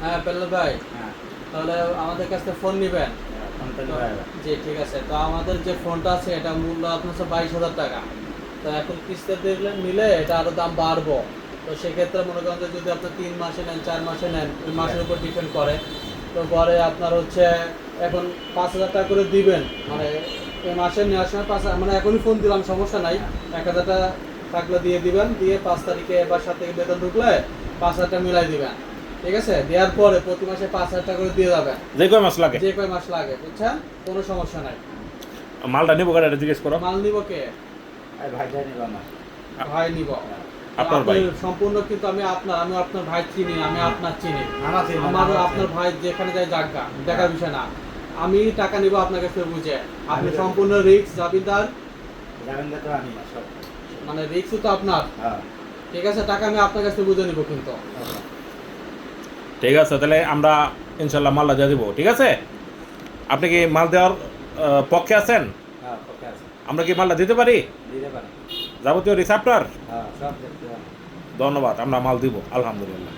হ্যাঁ পেল্লা ভাই, হ্যাঁ তাহলে আমাদের কাছ থেকে ফোন নিবেন? ফোন তো নিতে হবে। জি ঠিক আছে। তো আমাদের যে ফোনটা আছে এটা মূল্য আপনার হচ্ছে 22,000 টাকা। তো এখন কিস্তিতে নিলে এটা আরো দাম বাড়বো। তো সেক্ষেত্রে মনে করেন যে যদি আপনি 3 মাসে নেন 4 মাসে নেন, ওই মাসের উপর ডিপেন্ড করে। তো পরে আপনার হচ্ছে এখন 5,000 টাকা করে দিবেন, মানে এই মাসে নেওয়ার সময় 5 মানে এখনই ফোন দিলাম সমস্যা নাই, 1,000 টাকা থাকলে দিয়ে দিবেন, দিয়ে 5 তারিখে বা 7 তারিখে বেতন ঢুকলে 5,000 টাকা মিলাই দিবেন। ঠিক আছে, দেওয়ার পরে প্রতি মাসে 5,000 টাকা করে দিয়ে যাবেন, যে কয় মাস লাগে? যে কয় মাস লাগে, বুঝছেন? কোনো সমস্যা নাই। মালটা নিবো কাটা এটা জিজ্ঞেস করো। মাল নিব কে? এই ভাইটাই নিব আমার। ভাই নিব। আপনার ভাই? সম্পূর্ণ কিন্তু আমি আপনার ভাই চিনি, আমি আপনার চিনি। আমার চিনি, আমার আমার আপনার চিনি। ভাই যেখানে যায় জায়গা দেখার বিষয় না। আমি টাকা নিব আপনার কাছে বুঝে, আপনি আমি- সম্পূর্ণ রিস্ক জামিনদার, যাবেন তো আমি সব। মানে রিস্কও তো আপনার। হ্যাঁ ঠিক আছে, টাকা আমি আপনার কাছে বুঝে নিব কিন্তু। ঠিক আছে, তাহলে আমরা ইনশাল্লাহ মালটা দিয়ে দেবো। ঠিক আছে, আপনি কি মাল দেওয়ার পক্ষে আছেন? হ্যাঁ পক্ষে আছে, আমরা কি মালটা দিতে পারি? দিতে পারেন। যাবতীয় রিসাপ্টার? হ্যাঁ সব দেখতে পারেন। ধন্যবাদ, আমরা মাল দিব আলহামদুলিল্লাহ।